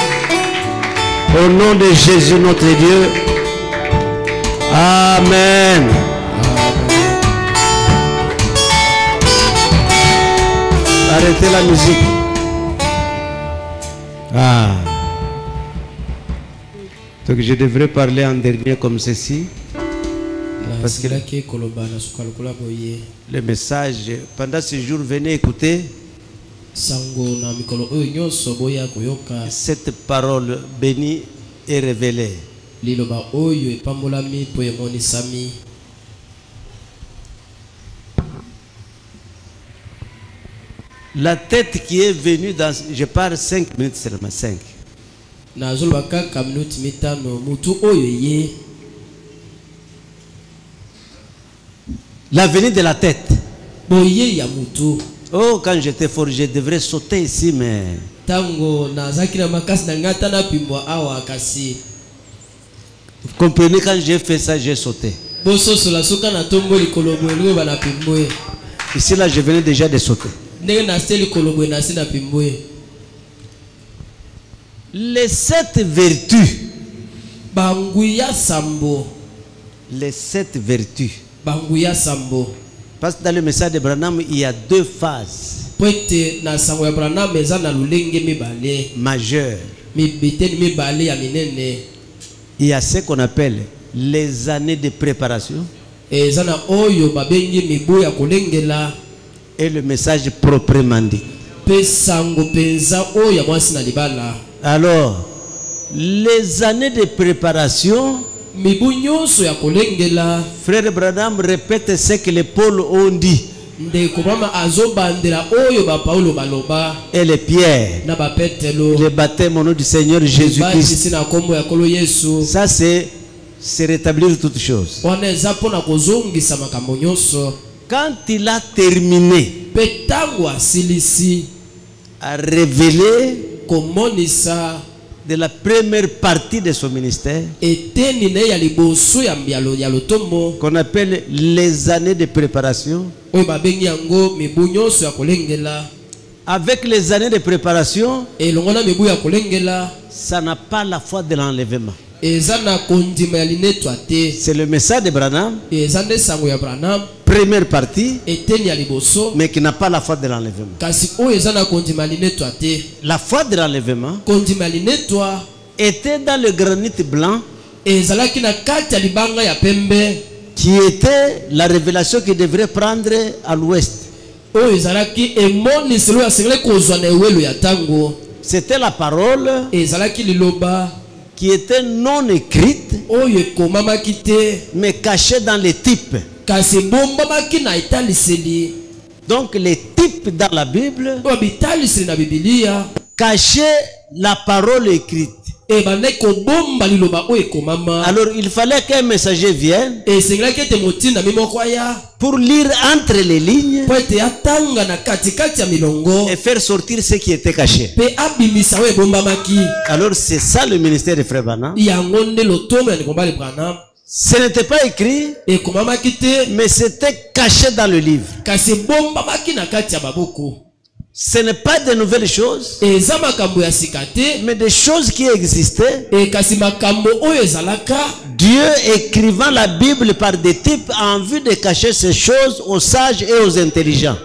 Speaker 3: Au nom de Jésus notre Dieu. Amen. Arrêtez la musique. Donc je devrais parler en dernier comme ceci. Parce que le message, pendant ce jour, venez écouter. Cette parole bénie est révélée. La tête qui est venue dans... Je parle 5 minutes seulement, 5. La venue de la tête. Oh, quand j'étais fort, je devrais sauter ici, mais... Vous comprenez, quand j'ai fait ça, j'ai sauté. Ici, là, je venais déjà de sauter. Les 7 vertus. Les 7 vertus. Parce que dans le message de Branham, il y a deux phases majeures. Il y a ce qu'on appelle les années de préparation et le message proprement dit. Alors, les années de préparation, Frère Branham répète ce que les Paul ont dit. Et les pierres, le baptême au nom du Seigneur Jésus-Christ. Ça, c'est rétablir toutes choses. Quand il a terminé à révéler de la première partie de son ministère, qu'on appelle les années de préparation. Avec les années de préparation, ça n'a pas la foi de l'enlèvement. C'est le message de Branham, première partie, mais qui n'a pas la foi de l'enlèvement. La foi de l'enlèvement était dans le granit blanc, qui était la révélation qui devrait prendre à l'ouest. C'était la parole qui était non écrite, mais cachée dans les types. Donc les types dans la Bible cachaient la parole écrite. Alors il fallait qu'un messager vienne pour lire entre les lignes et faire sortir ce qui était caché. Alors c'est ça le ministère de Frère Branham. Ce n'était pas écrit, mais c'était caché dans le livre. Ce n'est pas de nouvelles choses, mais des choses qui existaient. Dieu écrivant la Bible par des types en vue de cacher ces choses aux sages et aux intelligents.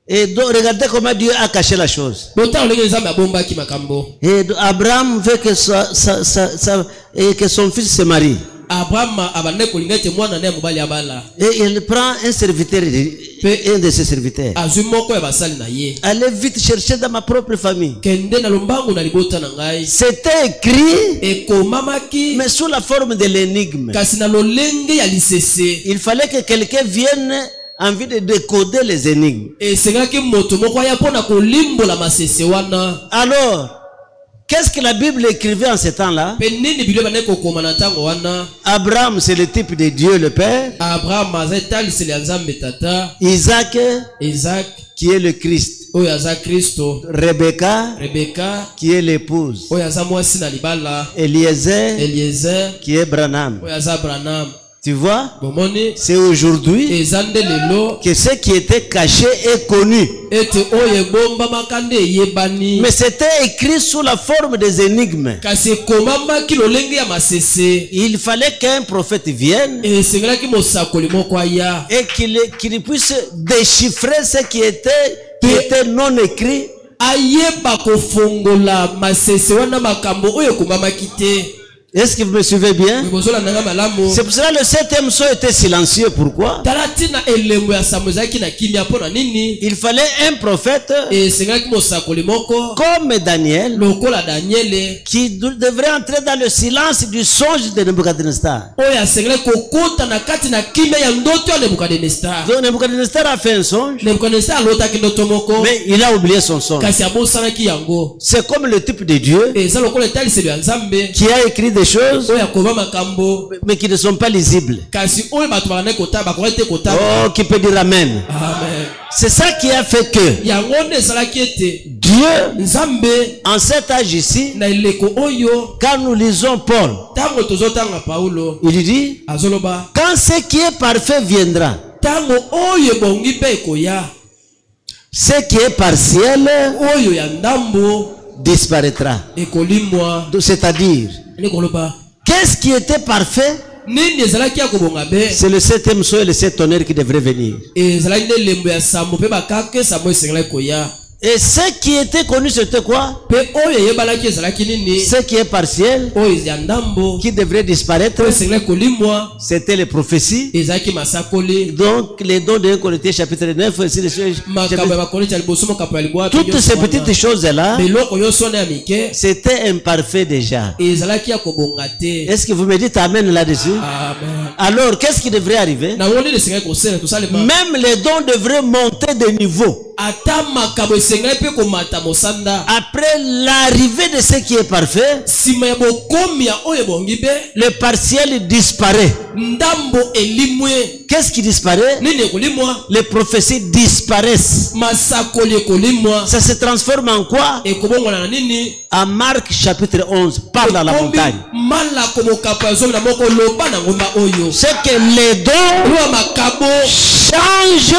Speaker 3: Et donc, regardez comment Dieu a caché la chose. Et Abraham veut que son fils se marie. Et il prend un serviteur, un de ses serviteurs. Allez vite chercher dans ma propre famille. C'était écrit, mais sous la forme de l'énigme. Il fallait que quelqu'un vienne en vue de décoder les énigmes. Alors, qu'est-ce que la Bible écrivait en ce temps-là? Abraham, c'est le type de Dieu le Père. Isaac, qui est le Christ. Rebecca, qui est l'épouse. Eliezer, qui est Branham. Tu vois, c'est aujourd'hui que ce qui était caché est connu. Mais c'était écrit sous la forme des énigmes. Il fallait qu'un prophète vienne et qu'il puisse déchiffrer ce qui était non écrit. Est-ce que vous me suivez bien? C'est pour cela que le 7e sceau était silencieux. Pourquoi? Il fallait un prophète comme Daniel qui devrait entrer dans le silence du songe de Nebuchadnezzar. Donc Nebuchadnezzar a fait un songe, mais il a oublié son songe. C'est comme le type de Dieu qui a écrit des choses mais qui ne sont pas lisibles. Oh, qui peut dire amen. C'est ça qui a fait que Dieu, en cet âge ici, quand nous lisons Paul, il dit, quand ce qui est parfait viendra, ce qui est partiel disparaîtra. C'est-à-dire, Qu'est-ce qui était parfait? C'est le 7e sceau et le 7 tonnerre qui devraient venir. Et ce qui était connu, c'était quoi? Ce qui est partiel, qui devrait disparaître, c'était les prophéties. Donc, les dons de 1 Corinthiens chapitre 9, toutes ces petites choses-là, c'était imparfait déjà. Est-ce que vous me dites Amen là-dessus? Alors, qu'est-ce qui devrait arriver? Même les dons devraient monter de niveau. Après l'arrivée de ce qui est parfait, le partiel disparaît. Qu'est-ce qui disparaît? Les prophéties disparaissent. Ça se transforme en quoi? En Marc chapitre 11, parle à la montagne. C'est que les dons changent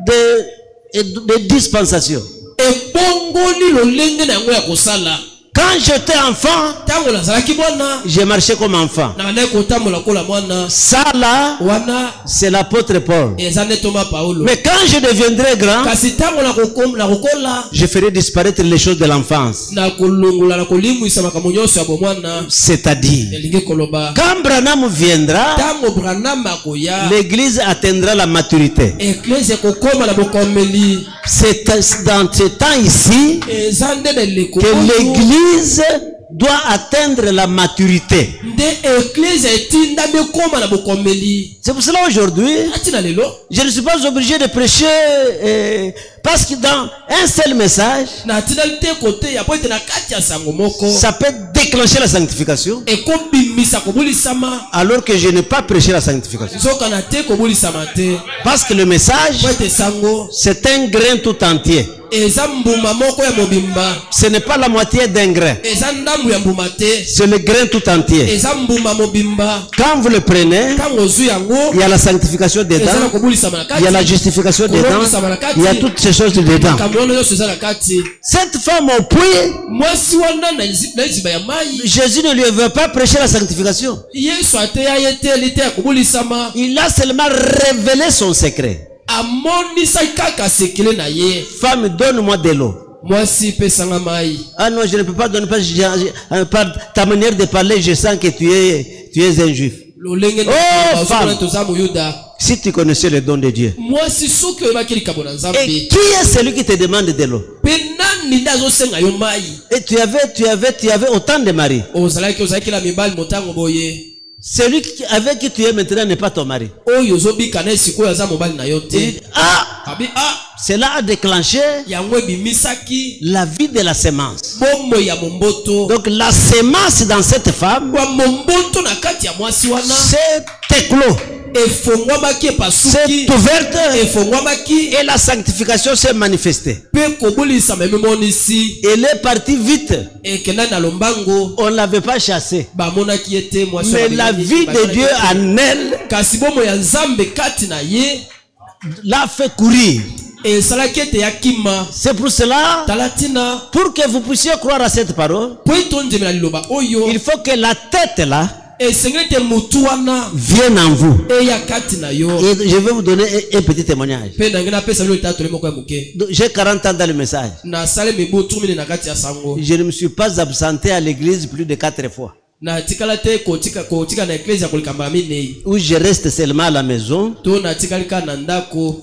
Speaker 3: de dispensation. Quand j'étais enfant, j'ai marché comme enfant. Ça là, c'est l'apôtre Paul. Mais quand je deviendrai grand, je ferai disparaître les choses de l'enfance. C'est-à-dire, quand Branham viendra, l'église atteindra la maturité. C'est dans ce temps ici que l'église doit atteindre la maturité. C'est pour cela aujourd'hui, je ne suis pas obligé de prêcher parce que dans un seul message, ça peut déclencher la sanctification, alors que je n'ai pas prêché la sanctification. Parce que le message, c'est un grain tout entier. Ce n'est pas la moitié d'un grain. C'est le grain tout entier. Quand vous le prenez, il y a la sanctification dedans, il y a la justification dedans, il y a toutes ces choses dedans. Cette femme au puits, Jésus ne lui avait pas prêché la sanctification. Il a seulement révélé son secret. Femme, donne-moi de l'eau. Ah non, je ne peux pas donner, par ta manière de parler, je sens que tu es un juif. Oh femme, si tu connaissais le don de Dieu. Et qui est celui qui te demande de l'eau? Et tu avais autant de maris. Celui avec qui tu es maintenant n'est pas ton mari. Cela a déclenché la vie de la sémence. Donc la sémence dans cette femme, c'est éclos. C'est ouverte et la sanctification s'est manifestée. Elle est partie vite. On ne l'avait pas chassée. Mais la vie de Dieu en elle l'a fait courir. C'est pour cela, pour que vous puissiez croire à cette parole, il faut que la tête là vienne en vous. Et je vais vous donner un petit témoignage. J'ai 40 ans dans le message. Je ne me suis pas absenté à l'église plus de 4 fois. Où je reste seulement à la maison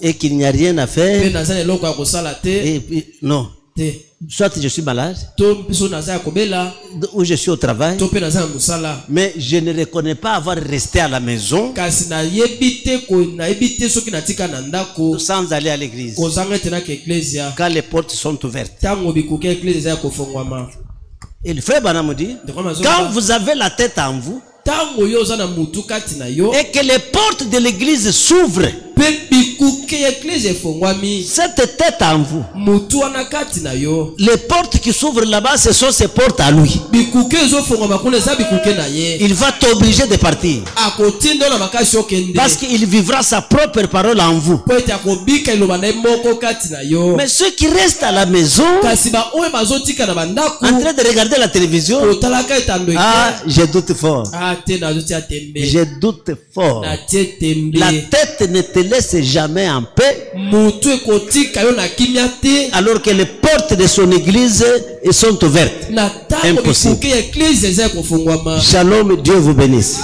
Speaker 3: et qu'il n'y a rien à faire. Et puis, non. Soit je suis malade, ou je suis au travail, mais je ne reconnais pas avoir resté à la maison sans aller à l'église quand les portes sont ouvertes. Et le frère Branham dit, quand vous avez la tête en vous et que les portes de l'église s'ouvrent, Cette tête en vous, les portes qui s'ouvrent là-bas, ce sont ces portes à lui. Il va t'obliger de partir. Parce qu'il vivra sa propre parole en vous. Mais ceux qui restent à la maison, en train de regarder la télévision, je doute fort. Je doute fort. La tête ne te laisse jamais en paix, alors que les portes de son église sont ouvertes. Impossible. Shalom, Dieu vous bénisse.